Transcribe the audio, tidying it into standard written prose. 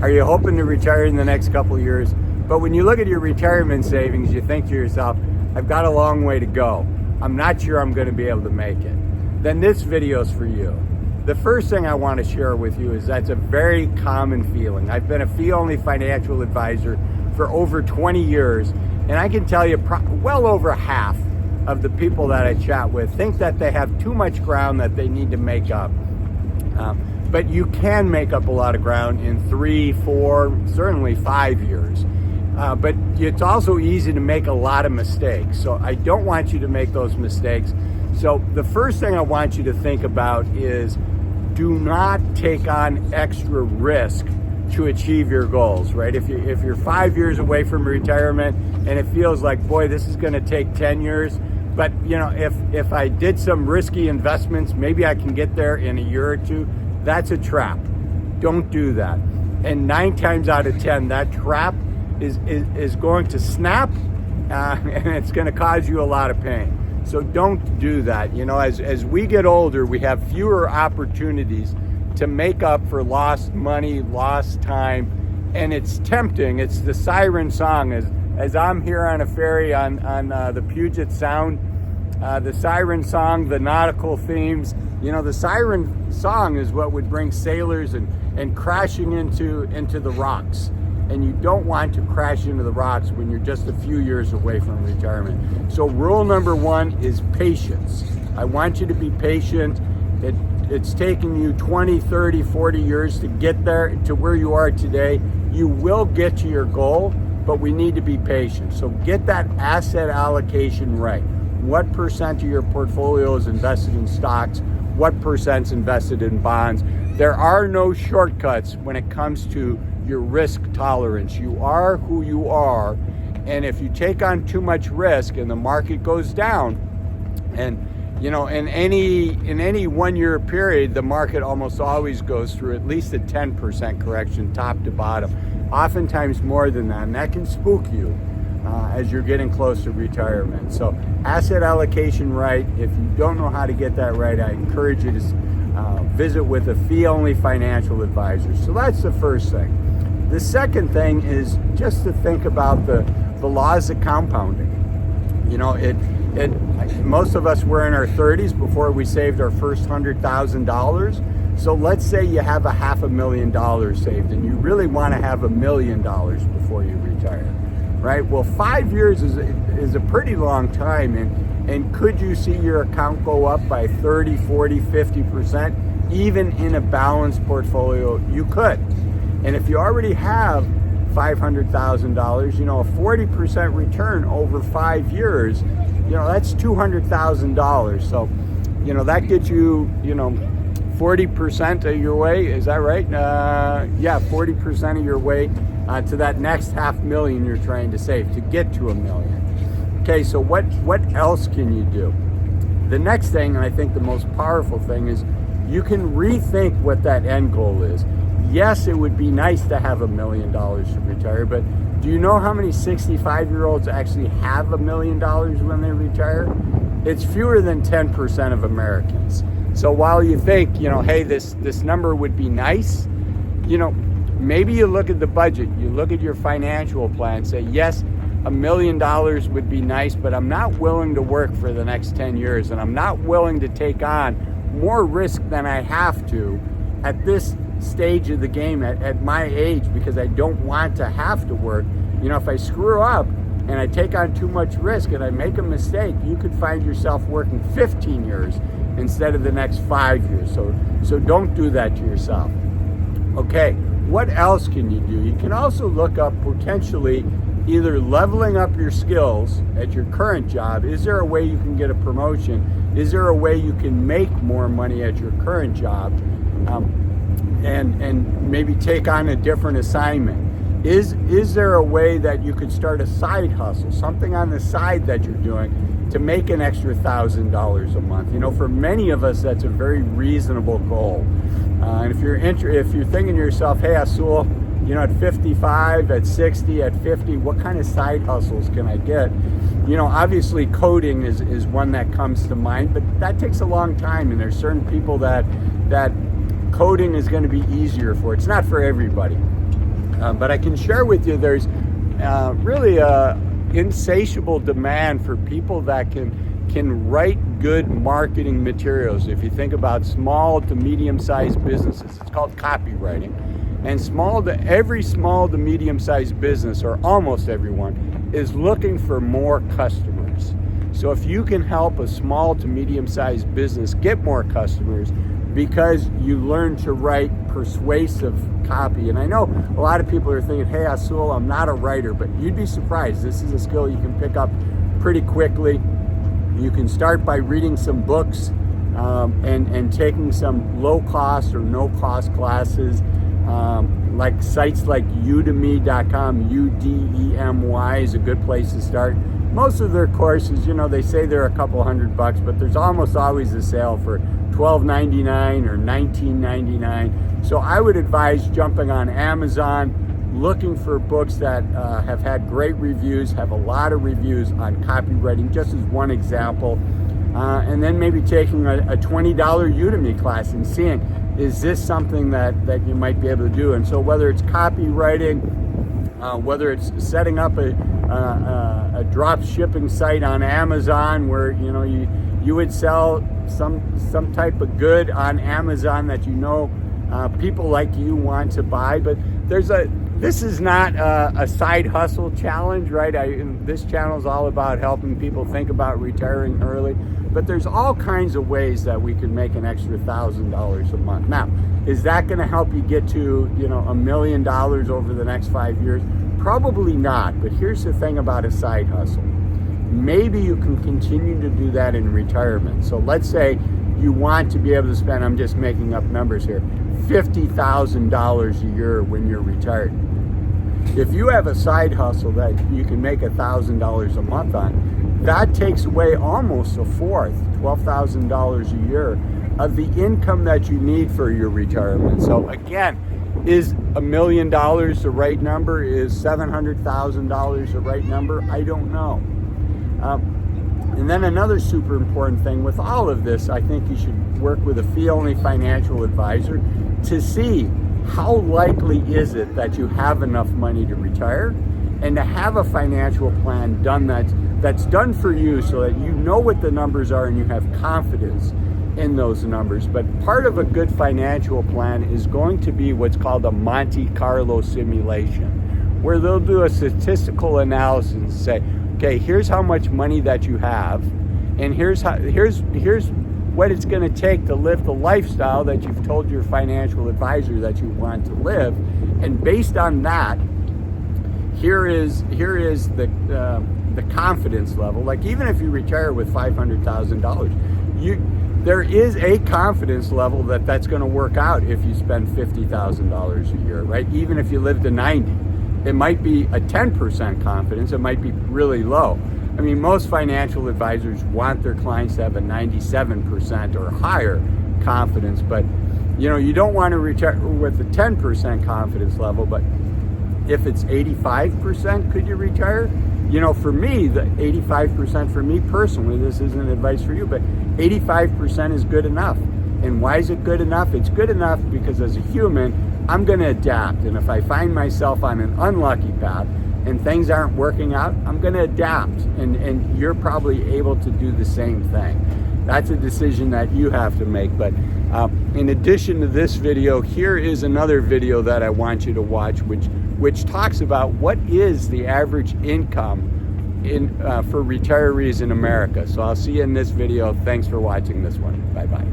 Are you hoping to retire in the next couple of years? But when you look at your retirement savings, you think to yourself, I've got a long way to go. I'm not sure I'm going to be able to make it. Then this video is for you. The first thing I want to share with you is that's a very common feeling. I've been a fee-only financial advisor for over 20 years, and I can tell you well over half of the people that I chat with think that they have too much ground that they need to make up. But you can make up a lot of ground in 3, 4, certainly 5 years. But it's also easy to make a lot of mistakes. So I don't want you to make those mistakes. So the first thing I want you to think about is do not take on extra risk to achieve your goals, right? If you're 5 years away from retirement and it feels like, boy, this is going to take 10 years, but if I did some risky investments, maybe I can get there in a year or two. That's a trap. Don't do that. And 9 times out of 10, that trap is going to snap, and it's going to cause you a lot of pain. So don't do that. As we get older, we have fewer opportunities to make up for lost money, lost time, and it's tempting. It's the siren song. As I'm here on a ferry on the Puget Sound, the siren song, the nautical themes, the siren song is what would bring sailors and crashing into the rocks. And you don't want to crash into the rocks when you're just a few years away from retirement. So rule number 1 is patience. I want you to be patient. It's taken you 20, 30, 40 years to get there to where you are today. You will get to your goal, but we need to be patient. So get that asset allocation right. What percent of your portfolio is invested in stocks? What percent's invested in bonds? There are no shortcuts when it comes to your risk tolerance. You are who you are, and if you take on too much risk and the market goes down, and in any 1 year period, the market almost always goes through at least a 10% correction top to bottom, oftentimes more than that, and that can spook you as you're getting close to retirement. So asset allocation right. If you don't know how to get that right, I encourage you to visit with a fee-only financial advisor. So that's the first thing. The second thing is just to think about the laws of compounding. Most of us were in our 30s before we saved our first $100,000. So let's say you have a $500,000 saved and you really want to have $1 million before you retire, right? Well, 5 years is a pretty long time, and could you see your account go up by 30, 40, 50%? Even in a balanced portfolio, you could. And if you already have $500,000, a 40% return over 5 years, that's $200,000. So, that gets you, 40% of your way. Is that right? 40% of your way to that next $500,000 you're trying to save to get to $1 million. Okay, so what else can you do? The next thing, and I think the most powerful thing, is you can rethink what that end goal is. Yes, it would be nice to have $1 million to retire, but do you know how many 65-year-olds actually have $1 million when they retire? It's fewer than 10% of Americans. So while you think, hey, this number would be nice, maybe you look at the budget, you look at your financial plan, say, yes, $1 million would be nice, but I'm not willing to work for the next 10 years, and I'm not willing to take on more risk than I have to at this stage of the game at my age, because I don't want to have to work. If I screw up and I take on too much risk and I make a mistake, you could find yourself working 15 years instead of the next 5 years. So don't do that to yourself. Okay, what else can you do? You can also look up potentially either leveling up your skills at your current job. Is there a way you can get a promotion? Is there a way you can make more money at your current job? And maybe take on a different assignment. Is there a way that you could start a side hustle, something on the side that you're doing to make an extra $1,000 a month? For many of us, that's a very reasonable goal. And if you're thinking to yourself, hey, Azul, at 55, at 60, at 50, what kind of side hustles can I get? Obviously coding is one that comes to mind, but that takes a long time, and there's certain people that coding is going to be easier for. It's not for everybody. But I can share with you there's really a insatiable demand for people that can write good marketing materials. If you think about small to medium-sized businesses, it's called copywriting. And every small to medium-sized business, or almost everyone, is looking for more customers. So if you can help a small to medium-sized business get more customers because you learn to write persuasive copy. And I know a lot of people are thinking, hey, Azul, I'm not a writer, but you'd be surprised. This is a skill you can pick up pretty quickly. You can start by reading some books and taking some low-cost or no-cost classes, like sites like udemy.com. UDEMY is a good place to start. Most of their courses, they say they're a couple $100, but there's almost always a sale for $12.99 or $19.99. So I would advise jumping on Amazon, looking for books that have had great reviews, have a lot of reviews on copywriting, just as one example. And then maybe taking a $20 Udemy class and seeing, is this something that you might be able to do? And so whether it's copywriting, whether it's setting up a drop shipping site on Amazon where you would sell some type of good on Amazon that people like you want to buy. But this is not a side hustle challenge, right? This channel is all about helping people think about retiring early. But there's all kinds of ways that we can make an extra $1,000 a month. Now, is that going to help you get to $1 million over the next 5 years? Probably not. But here's the thing about a side hustle. Maybe you can continue to do that in retirement. So let's say you want to be able to spend, I'm just making up numbers here, $50,000 a year when you're retired. If you have a side hustle that you can make $1,000 a month on, that takes away almost a fourth, $12,000 a year of the income that you need for your retirement. So again, is $1 million the right number? Is $700,000 the right number? I don't know. And then another super important thing with all of this, I think you should work with a fee-only financial advisor to see how likely is it that you have enough money to retire, and to have a financial plan done that's done for you so that you know what the numbers are and you have confidence in those numbers. But part of a good financial plan is going to be what's called a Monte Carlo simulation, where they'll do a statistical analysis and say, okay, here's how much money that you have, and here's what it's going to take to live the lifestyle that you've told your financial advisor that you want to live. And based on that, here is the confidence level. Like, even if you retire with $500,000, there is a confidence level that's going to work out if you spend $50,000 a year, right? Even if you live to 90, it might be a 10% confidence. It might be really low. I mean, most financial advisors want their clients to have a 97% or higher confidence, but you don't want to retire with a 10% confidence level. But if it's 85%, could you retire? For me, the 85% for me personally, this isn't advice for you, but 85% is good enough. And why is it good enough? It's good enough because as a human, I'm going to adapt. And if I find myself on an unlucky path and things aren't working out, I'm going to adapt. And you're probably able to do the same thing. That's a decision that you have to make. But in addition to this video, here is another video that I want you to watch, which talks about what is the average income for retirees in America. So I'll see you in this video. Thanks for watching this one. Bye-bye.